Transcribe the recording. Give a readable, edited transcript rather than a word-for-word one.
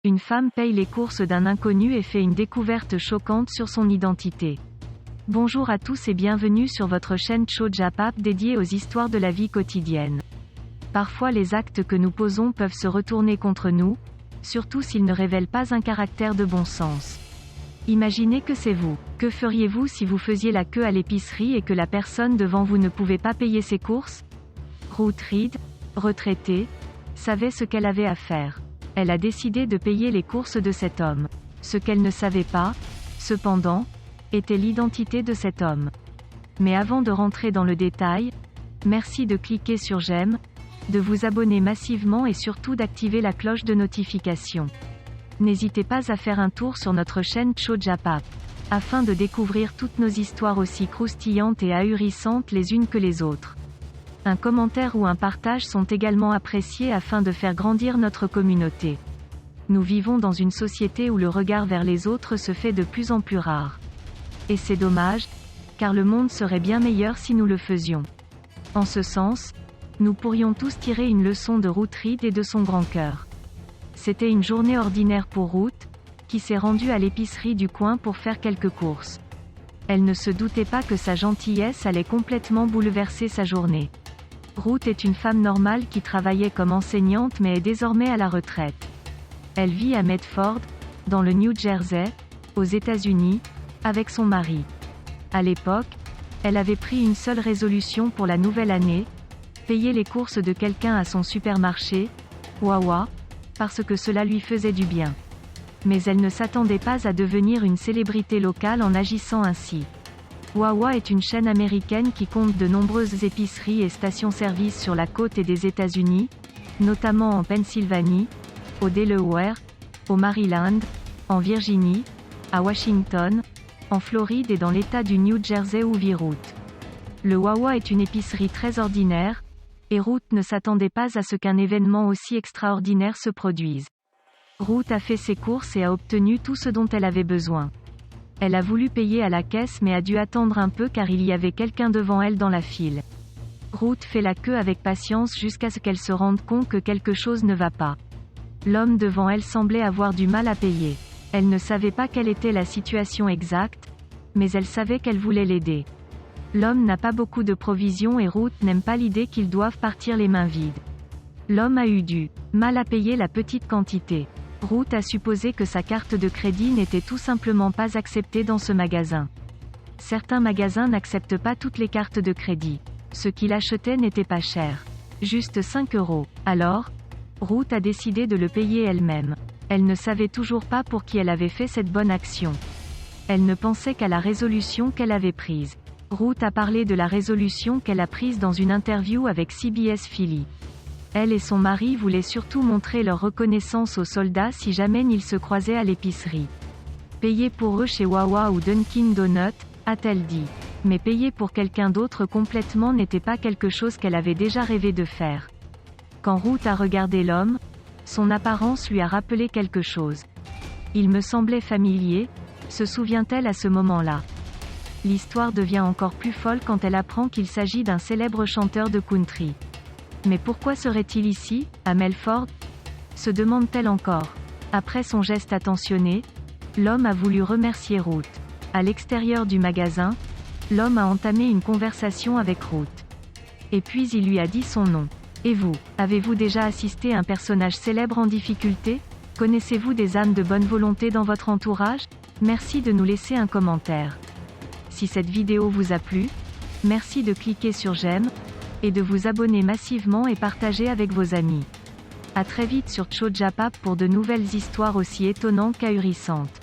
Une femme paye les courses d'un inconnu et fait une découverte choquante sur son identité. Bonjour à tous et bienvenue sur votre chaîne Chojapap dédiée aux histoires de la vie quotidienne. Parfois les actes que nous posons peuvent se retourner contre nous, surtout s'ils ne révèlent pas un caractère de bon sens. Imaginez que c'est vous. Que feriez-vous si vous faisiez la queue à l'épicerie et que la personne devant vous ne pouvait pas payer ses courses? Ruth Reed, retraitée, savait ce qu'elle avait à faire. Elle a décidé de payer les courses de cet homme. Ce qu'elle ne savait pas, cependant, était l'identité de cet homme. Mais avant de rentrer dans le détail, merci de cliquer sur j'aime, de vous abonner massivement et surtout d'activer la cloche de notification. N'hésitez pas à faire un tour sur notre chaîne Chojapap, afin de découvrir toutes nos histoires aussi croustillantes et ahurissantes les unes que les autres. Un commentaire ou un partage sont également appréciés afin de faire grandir notre communauté. Nous vivons dans une société où le regard vers les autres se fait de plus en plus rare. Et c'est dommage, car le monde serait bien meilleur si nous le faisions. En ce sens, nous pourrions tous tirer une leçon de Ruth Reed et de son grand cœur. C'était une journée ordinaire pour Ruth, qui s'est rendue à l'épicerie du coin pour faire quelques courses. Elle ne se doutait pas que sa gentillesse allait complètement bouleverser sa journée. Ruth est une femme normale qui travaillait comme enseignante mais est désormais à la retraite. Elle vit à Medford, dans le New Jersey, aux États-Unis, avec son mari. À l'époque, elle avait pris une seule résolution pour la nouvelle année, payer les courses de quelqu'un à son supermarché, Wawa, parce que cela lui faisait du bien. Mais elle ne s'attendait pas à devenir une célébrité locale en agissant ainsi. Wawa est une chaîne américaine qui compte de nombreuses épiceries et stations-service sur la côte et des États-Unis, notamment en Pennsylvanie, au Delaware, au Maryland, en Virginie, à Washington, en Floride et dans l'État du New Jersey où vit Ruth. Le Wawa est une épicerie très ordinaire, et Ruth ne s'attendait pas à ce qu'un événement aussi extraordinaire se produise. Ruth a fait ses courses et a obtenu tout ce dont elle avait besoin. Elle a voulu payer à la caisse mais a dû attendre un peu car il y avait quelqu'un devant elle dans la file. Ruth fait la queue avec patience jusqu'à ce qu'elle se rende compte que quelque chose ne va pas. L'homme devant elle semblait avoir du mal à payer. Elle ne savait pas quelle était la situation exacte, mais elle savait qu'elle voulait l'aider. L'homme n'a pas beaucoup de provisions et Ruth n'aime pas l'idée qu'ils doivent partir les mains vides. L'homme a eu du mal à payer la petite quantité. Ruth a supposé que sa carte de crédit n'était tout simplement pas acceptée dans ce magasin. Certains magasins n'acceptent pas toutes les cartes de crédit. Ce qu'il achetait n'était pas cher. Juste 5 €. Alors, Ruth a décidé de le payer elle-même. Elle ne savait toujours pas pour qui elle avait fait cette bonne action. Elle ne pensait qu'à la résolution qu'elle avait prise. Ruth a parlé de la résolution qu'elle a prise dans une interview avec CBS Philly. Elle et son mari voulaient surtout montrer leur reconnaissance aux soldats si jamais ils se croisaient à l'épicerie. Payer pour eux chez Wawa ou Dunkin' Donuts, a-t-elle dit. Mais payer pour quelqu'un d'autre complètement n'était pas quelque chose qu'elle avait déjà rêvé de faire. Quand Ruth a regardé l'homme, son apparence lui a rappelé quelque chose. Il me semblait familier, se souvient-elle à ce moment-là. L'histoire devient encore plus folle quand elle apprend qu'il s'agit d'un célèbre chanteur de country. Mais pourquoi serait-il ici, à Medford? Se demande-t-elle encore. Après son geste attentionné, l'homme a voulu remercier Ruth. À l'extérieur du magasin, l'homme a entamé une conversation avec Ruth. Et puis il lui a dit son nom. Et vous, avez-vous déjà assisté à un personnage célèbre en difficulté? Connaissez-vous des âmes de bonne volonté dans votre entourage? Merci de nous laisser un commentaire. Si cette vidéo vous a plu, merci de cliquer sur j'aime, et de vous abonner massivement et partager avec vos amis. À très vite sur Chojapap pour de nouvelles histoires aussi étonnantes qu'ahurissantes.